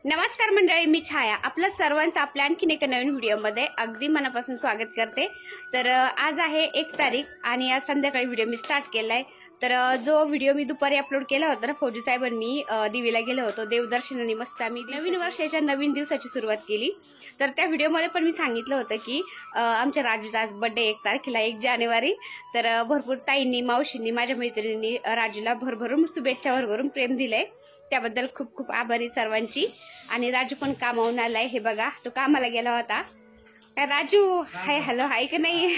नमस्कार मंडळी, मी छाया आपल्या सर्वांचं आपल्या आणखीन एका नवीन व्हिडिओमध्ये अगदी मनापासून स्वागत करते। तर आज आहे 1 तारीख आणि आज संध्याकाळी व्हिडिओ मी स्टार्ट केलाय। तर जो व्हिडिओ मी दुपारी अपलोड केला होता ना, फौजी साहेबांनी दिवीला गेलो होतो, देवदर्शनाने मस्त आम्ही नवीन वर्षाच्या नवीन दिवसाची सुरुवात केली। तर त्या व्हिडिओमध्ये पण मी सांगितलं होतं की आमच्या राजूचा आज बर्थडे 1 तारखेला 1 जानेवारी। तर भरपूर ताईंनी मावशींनी माझ्या मैत्रिणींनी राजूला भरभरून शुभेच्छा भरभरून प्रेम दिलंय, त्याबद्दल खूप खूप आभारी सर्वांची। आणि राजू पण कामावून आलाय, हे बघा तो कामाला गेला होता। राजू हाय हॅलो हाय का नाही?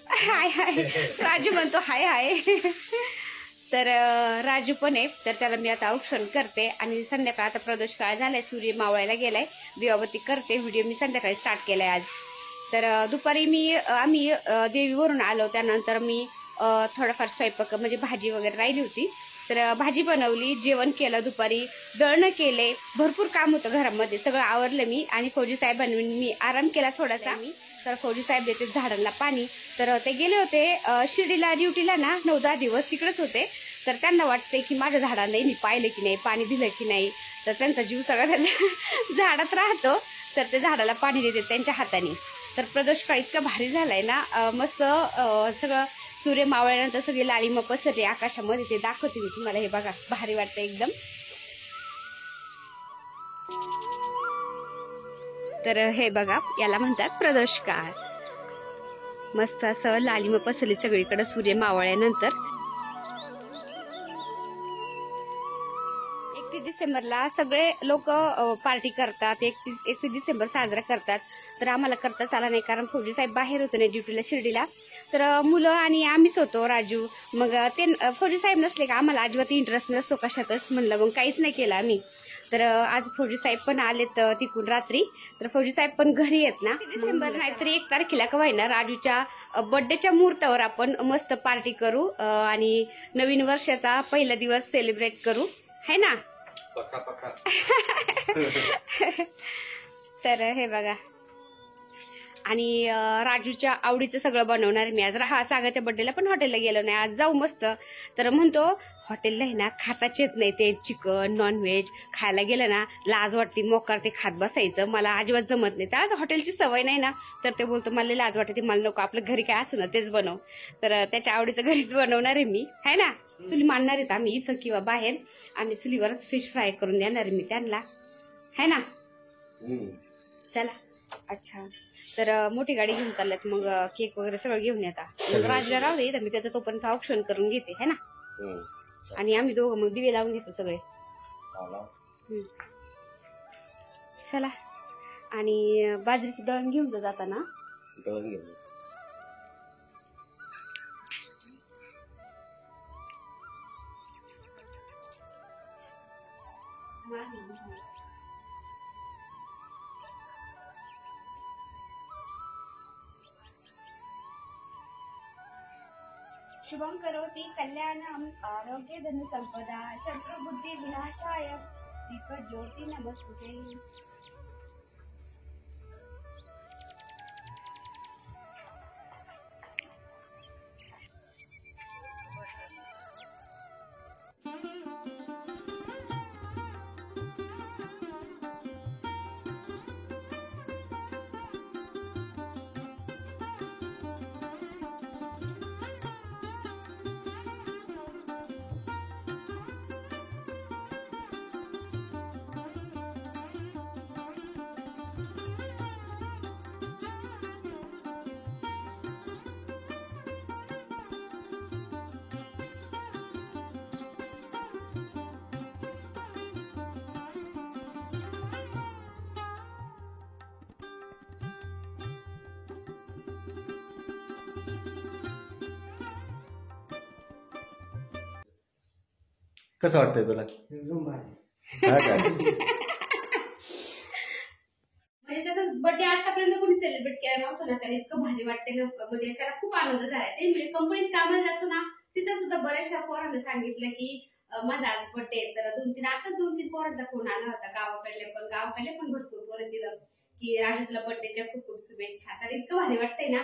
हाय हाय राजू म्हणतो हाय हाय। तर राजू पण आहे, तर त्याला मी आता औक्षण करते आणि संध्याकाळ आता प्रदोष काळ झालाय, सूर्य मावळायला गेलाय, दिवाबत्ती करते। व्हिडिओ मी संध्याकाळी स्टार्ट केलाय आज। तर दुपारी आम्ही देवीवरून आलो, त्यानंतर मी थोडाफार स्वयंपाक म्हणजे भाजी वगैरे राहिली होती, तर भाजी बनवली, जेवण केलं, दुपारी दळण केले, भरपूर काम होतं घरामध्ये, सगळं आवरलं मी। आणि फौजी साहेबांनी मी आराम केला थोडासा। तर फौजी साहेब देते झाडांना पाणी, तर ते गेले होते शिर्डीला ड्युटीला ना, 9-10 दिवस तिकडेच होते। तर त्यांना वाटते की माझ्या झाडांना मी पाहिलं की नाही, पाणी दिलं की नाही, तर त्यांचा जीव सगळा झाडात राहतो, तर ते झाडाला पाणी देते त्यांच्या हाताने। तर प्रदोष काळ इतका भारी झालाय ना, मस्त सगळं सूर्य मावळल्यानंतर सगळी लालिमा पसरली आकाशामध्ये, ते दाखवते मी तुम्हाला, हे बघा भारी वाटतं एकदम। तर हे बघा याला म्हणतात प्रदोष काळ, मस्त असं लालिमा पसरली सगळीकडे सूर्य मावळल्यानंतर। 31 डिसेंबरला सगळे लोक पार्टी करतात, 31 डिसेंबर साजरा करतात। तर आम्हाला करताच आला नाही, कारण फौजी साहेब बाहेर होते ना ड्युटीला शिर्डीला, तर मुलं आणि आम्हीच होतो राजू। मग ते फौजी साहेब नसले का आम्हाला अजिबात इंटरेस्ट नसतो कशातच, म्हणलं मग काहीच नाही केलं आम्ही। तर आज फौजी साहेब पण आलेत तिकून रात्री, तर फौजी साहेब पण घरी आहेत ना। डिसेंबर नाहीतरी 1 तारखेला का व्हायना राजूच्या बर्थडेच्या मुहूर्तावर आपण मस्त पार्टी करू आणि नवीन वर्षाचा पहिला दिवस सेलिब्रेट करू, है ना? पक्का पक्का। तर हे बघा, आणि राजूच्या आवडीचं सगळं बनवणार मी आज। सागाच्या बर्थडेला पण हॉटेलला गेलो नाही, आज जाऊ मस्त। तर म्हणतो हॉटेलला आहे ना खाताच येत नाही, ते चिकन नॉनव्हेज खायला गेलं ना लाज वाटते, मोकार ते खात बसायचं, मला अजिबात जमत नाही। तर आज हॉटेलची सवय नाही ना, तर ते बोलतो मला लाज वाटते, मला नको, आपलं घरी काय असं ना तेच बनव। तर त्याच्या आवडीचं घरीच बनवणार आहे मी, है ना? चुली मांडणार आहेत आम्ही इथं किंवा बाहेर, आणि चुलीवरच फिश फ्राय करून देणार आहे मी त्यांना, है ना? चला अच्छा, तर मोठी गाडी घेऊन चालल्यात, मग केक वगैरे सगळं घेऊन येतात। मग राजूला राहू दे, मी त्याचं तोपर्यंत ऑप्शन करून घेते, है ना? आणि आम्ही दोघं मग दिवे लावून घेतो सगळे। चला, आणि बाजरीचं दळण घेऊन जाताना शुभम करोति कल्याणम आरोग्य धन संपदा शत्रु बुद्धि विनाशाय दीप ज्योति नमस्ते। कसं वाटतंय तुला? एकदम भारी। म्हणजे त्याचा बर्थडे आतापर्यंत कोणी सेलिब्रेट केला नव्हता ना, त्याला इतकं भारी वाटते ना, म्हणजे त्याला खूप आनंद झालाय। ते म्हणजे कंपनीत कामाला जातो ना, तिथं सुद्धा बऱ्याचशा पोरांना सांगितलं की माझा आज बर्थडे, तर 2-3 पोरांचा फोन आला होता, गावाकडले पण भरपूर पोरं दिलं की राजू तुला बर्थडेच्या खूप खूप शुभेच्छा। तर इतकं भारी वाटतंय ना।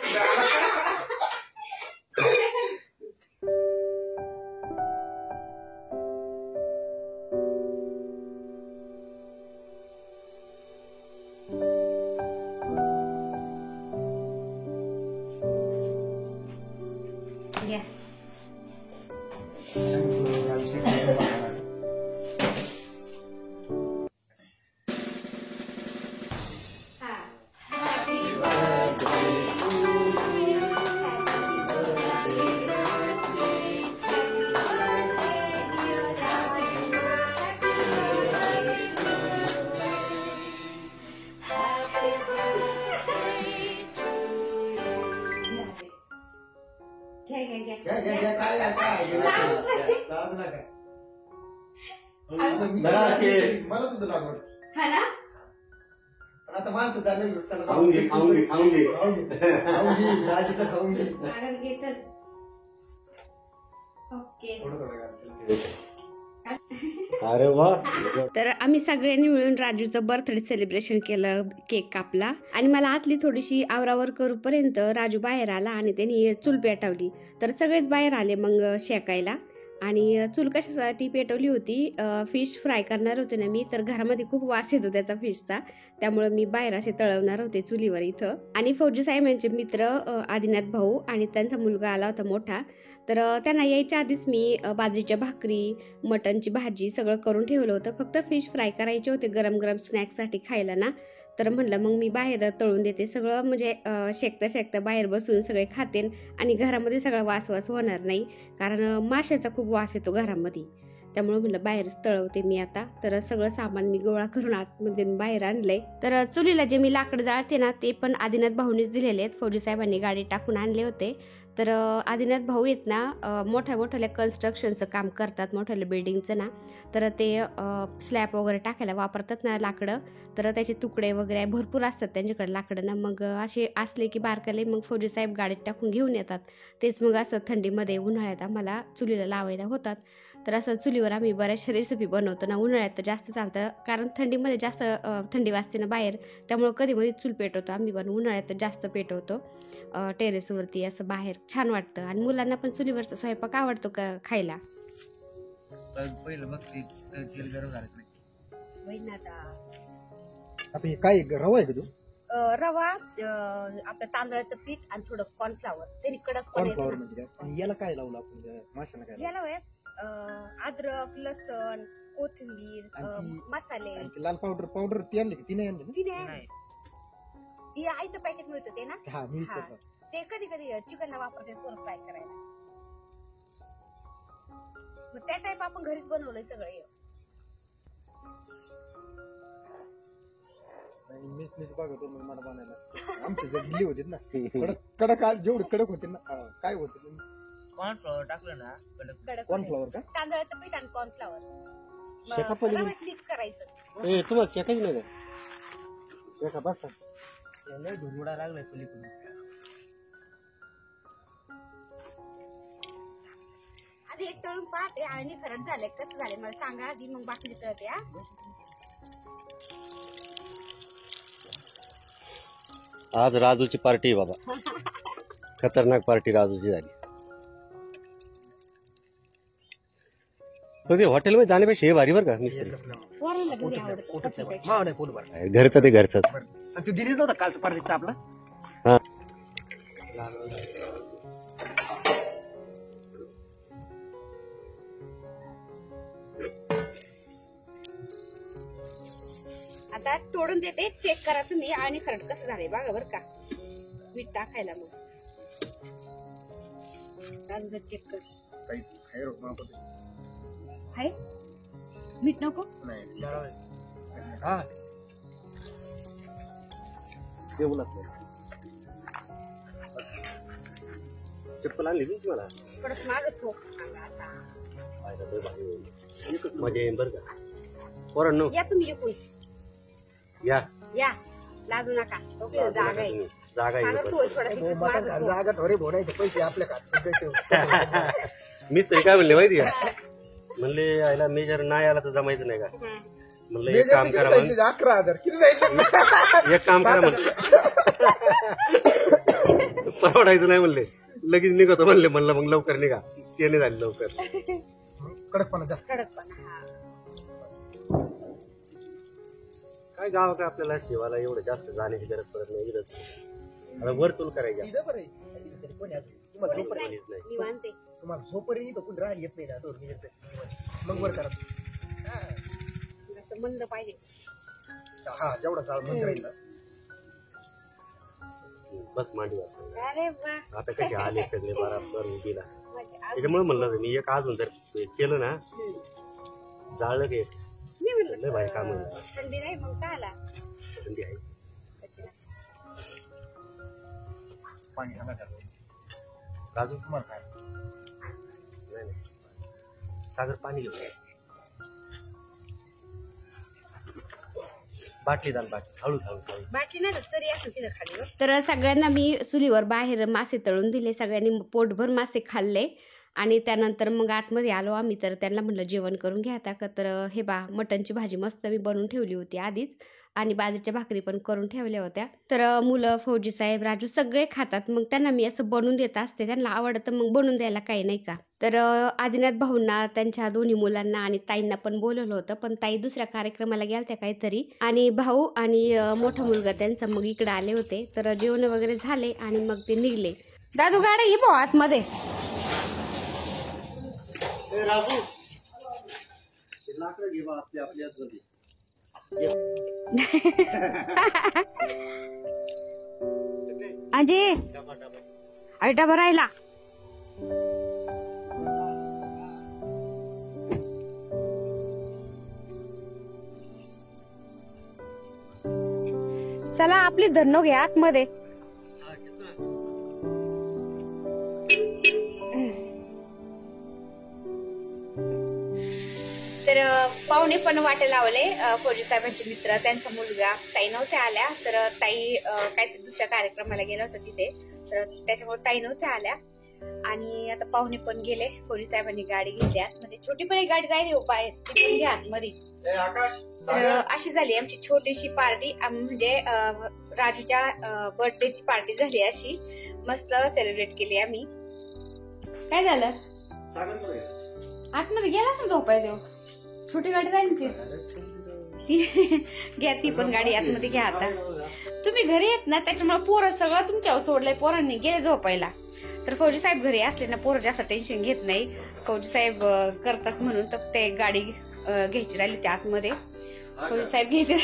मला सुद्धा लागवड हा ना पण आता माणसं झालं चला खाऊन घे खाऊन घे खाऊन घे खाऊन घे आजीचं खाऊन घे मागं घे चल ओके थोडं थोडं घाल. अरे वा तर आम्ही सगळ्यांनी मिळून राजूचं बर्थडे सेलिब्रेशन केलं केक कापला आणि मला आतली थोडीशी आवरावर करूपर्यंत राजू बाहेर आला आणि त्यांनी चूल पेटवली तर सगळेच बाहेर आले मग शेकायला आणि चूल कशासाठी पेटवली होती फिश फ्राय करणार होते ना मी तर घरामध्ये खूप वास येतो त्याचा फिशचा त्यामुळे मी बाहेर असे तळवणार होते चुलीवर इथं आणि फौजी साहेब यांचे मित्र आदिनाथ भाऊ आणि त्यांचा मुलगा आला होता मोठा तर त्यांना यायच्या आधीच मी बाजरीच्या भाकरी मटनची भाजी सगळं करून ठेवलं होतं फक्त फिश फ्राय करायचे होते गरम गरम स्नॅक्ससाठी खायला ना तर म्हणलं मग मी बाहेर तळून देते सगळं म्हणजे शेकता शेकता बाहेर बसून सगळे खातेन आणि घरामध्ये सगळा वास होणार नाही कारण माशाचा खूप वास येतो घरामध्ये त्यामुळे म्हणलं बाहेरच तळवते मी आता तर सगळं सामान मी गोळा करून आतमध्ये बाहेर आणलंय तर चुलीला जे मी लाकड जाळते ना ते पण आदिनाथ भाऊनीच दिलेले आहेत फौजी साहेबांनी गाडी टाकून आणले होते तर आदिनाथ भाऊ आहेत ना मोठ्या कन्स्ट्रक्शनचं काम करतात मोठ्या बिल्डिंगचं ना तर ते स्लॅब वगैरे टाकायला वापरतात ना लाकडं तर त्याचे तुकडे वगैरे भरपूर असतात त्यांच्याकडे लाकडं ना मग असे असले की बारकाले मग फौजी साहेब गाडीत टाकून घेऊन येतात तेच मग असं थंडीमध्ये उन्हाळ्यात आम्हाला चुलीला लावायला होतात तर असं चुलीवर आम्ही बऱ्याचशा रेसिपी बनवतो ना उन्हाळ्यात तर जास्त चालतं कारण थंडीमध्ये जास्त थंडी वाजते ना बाहेर त्यामुळं कधी मध्ये चूल पेटवतो आम्ही पण उन्हाळ्यात तर जास्त पेटवतो टेरेसवरती असं बाहेर छान वाटतं आणि मुलांना पण चुलीवरचा स्वयंपाक आवडतो का खायला पहिलं बघ तेल गरम झालं आता हे काय रवा आहे का तू रवा आपलं तांदळाचं पीठ आणि थोडं कॉर्नफ्लावर त्यांनी कडक कॉर्नफ्लॉवर म्हणजे काय आणि याला काय लावलं आपण माशाला काय याला वय अद्रक लसण कोथिंबीर आणखी- मसाले लावलं? लाल पावडर ती आणली की ती नाही आणली ती नाही ती आईचं पॅकेट मिळतं ते ना ना हा मी हा. ते कधी कधी चिकनला वापरते थोडं फ्राय करायला मग त्या टाईप आपण घरीच बनवलंय सगळं हे. मीच बघतो मग मला बनायला आमचे जे दिली होती ना कडक आज जेवढे कडक होते ना काय होते कॉर्नफ्लॉवर टाकलं ना कडक कॉर्नफ्लॉवर का तांदळाचं पीठ आणि कॉर्नफ्लावर शेका पलीकडे. मिक्स करायचं ए तुम्हाला शेकायची नाही का शेका बसा लय धुरमुडा लागलाय पलीकडून आधी एक तळून पाहते आणि खरंच झालंय कसं झालंय मला सांगा आधी मग बाकीचे तळते हा आज राजूची पार्टी आहे बाबा खतरनाक पार्टी राजूची झाली पण ते हॉटेलमध्ये जाण्यापेक्षा हे भारी बरं का मिस्त्री पोरांना घरी आवडतं माव नाही पोट भर घरचं ते घरचंच तू दिलीच नव्हता कालचं पार्टीचा आपला हा आता तोडून देते चेक करा तुम्ही आणि खरंच कसं झालंय बघा बरं का मीठ टाकायला मग राजूचं चेक कर हाय मीठ नको हा जेवणात चप्पल आणली ना तुम्हाला परत मागच हो मजा येईल बरं का पोरांनो या तुम्ही इकडून या या लाजू नका ओके जागा आहे जागा सांगा आहे तू थोडा तिथेच मागं हो. जागा थोडे भोडायचे पैसे आपल्या खात्यात मीच तरी काय म्हणले माहिती का म्हणले आयला मेजर नाही आला तर जमायचं नाही का हं. म्हणलं एक काम करा म्हण 11,000 किती जायचं एक काम करा म्हणलं परवडायचं नाही म्हणले लगेच निघतो म्हणले म्हणलं मग लवकर निघा चेने झाली लवकर कडकपणा जास्त कडकपणा हा काय गाव काय आपल्याला शिवाला एवढं जास्त जाण्याची गरज पडत नाही इथं आता वरतून करायच्या इथं बरं आहे. कोणी असं तुम्हाला कोणीच झोपरी नाही नाही निवांत आहे. तुम्हाला झोपरी इथं कोणी राहायला येत नाही ना दोन मग वर करा असं मंद पाहिजे हा जेवढा चाल म्हणजे राहील ना बस मांडीवर अरे वा आता कसे आले सगळे बराबर उभीला म्हणजे त्याच्यामुळे म्हणलं मी एक अजून जर केलं ना जाळलं की मी म्हणलं लय भारी काम आहे. थंडी नाही मग काय आला थंडी आहे पाणी सांगा राजू तुम्हाला काय नाही नाही सागर पाणी घेऊन बाटलीत आण बाटली, हळू हळू हळू. बाटली नाही तरी असं तिथं खाली. तर सगळ्यांना मी चुलीवर बाहेर मासे तळून दिले, सगळ्यांनी पोटभर मासे खाल्ले आणि त्यानंतर मग आतमध्ये आलो आम्ही. तर त्यांना म्हणलं जेवण करून घ्या आता का. तर हे बा मटणची भाजी मस्त मी बनवून ठेवली होती आधीच आणि बाजरीच्या भाकरी पण करून ठेवल्या होत्या. तर मुलं, फौजी साहेब, राजू सगळे खातात. मग त्यांना मी असं बनवून देत असते, त्यांना आवडतं मग बनवून द्यायला काही नाही का. तर आदिनाथ भाऊंना, त्यांच्या दोन्ही मुलांना आणि ताईंना पण बोलवलं होतं, पण ताई दुसऱ्या कार्यक्रमाला गेलत्या काहीतरी आणि भाऊ आणि मोठा मुलगा त्यांचा मग इकडे आले होते. तर जेवण वगैरे झाले आणि मग ते निघले. दादू गाडी ये भाऊ आतमध्ये. राजू लाकडं घे बा आपल्या आतमध्ये. अजय डबा राहिला. चला आपली धरणो घ्या आतमध्ये. तर पाहुणे पण वाटे लावले. फौजी साहेबांचे मित्र, त्यांचा मुलगा. ताई नव्हत्या आल्या, तर ताई काहीतरी दुसऱ्या कार्यक्रमाला गेला होता तिथे, तर त्याच्यामुळे ताई नव्हत्या आल्या. आणि आता पाहुणे पण गेले. फौजी साहेबांनी गाडी घेतली आतमध्ये, छोटी पण एक गाडी राहिली हो बाहेर, ती पण घ्या आतमध्ये. तर अशी झाली आमची छोटीशी पार्टी, म्हणजे राजूच्या बर्थडेची पार्टी झाली. अशी मस्त सेलिब्रेट केली आम्ही. काय झालं आतमध्ये गेला ना झोपाय देऊ. छोटी गाडी राहील ती घ्या, ती पण गाडी आतमध्ये घ्या. आता तुम्ही घरी येत ना, त्याच्यामुळे पोरं सगळं तुमच्यावर सोडलंय, पोरांनी गेले झोपायला. तर फौजी साहेब घरी असले ना, पोरं जास्त टेन्शन घेत नाही. फौजी साहेब करतात म्हणून तर ते गाडी घ्यायची राहिली त्या आतमध्ये. फौजी साहेब घेते.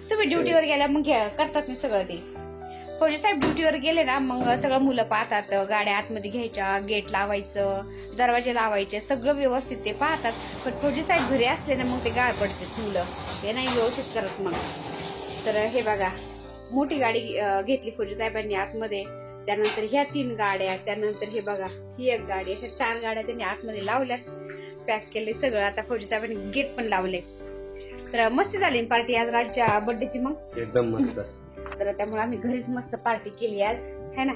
तुम्ही ड्युटीवर गेल्या मग करतात मी सगळं ते. फौजी साहेब ड्युटीवर गेले ना, मग सगळं मुलं पाहतात. गाड्या आतमध्ये घ्यायच्या, गेट लावायचं, दरवाजे लावायचे, सगळं व्यवस्थित ते पाहतात. पण फौजी साहेब घरी असले ना, मग ते गाळ पडतात मुलं, हे नाही व्यवस्थित करत मग. तर हे बघा मोठी गाडी घेतली फौजी साहेबांनी आतमध्ये. त्यानंतर ह्या 3 गाड्या, त्यानंतर हे बघा ही एक गाडी, अशा 4 गाड्या त्यांनी आतमध्ये लावल्या, पॅक केले सगळं. आता फौजी साहेबांनी गेट पण लावले. तर मस्त झाली पार्टी आज राजच्या बर्थडेची. मग एकदम मस्त. तर त्यामुळे आम्ही घरीच मस्त पार्टी केली आज, है ना.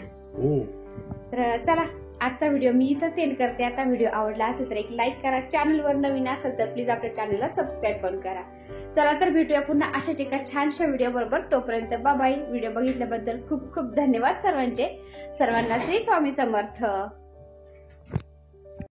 तर चला आजचा व्हिडिओ मी इथं सेंड करते. आता व्हिडिओ आवडला असेल तर एक लाईक करा. चॅनलवर नवीन असेल तर प्लीज आपल्या चॅनलला सबस्क्राईब पण करा. चला तर भेटूया पुन्हा अशाच एका छानशा व्हिडिओ बरोबर. तोपर्यंत बाय. व्हिडिओ बघितल्याबद्दल खूप खूप धन्यवाद सर्वांचे. सर्वांना श्री स्वामी समर्थ.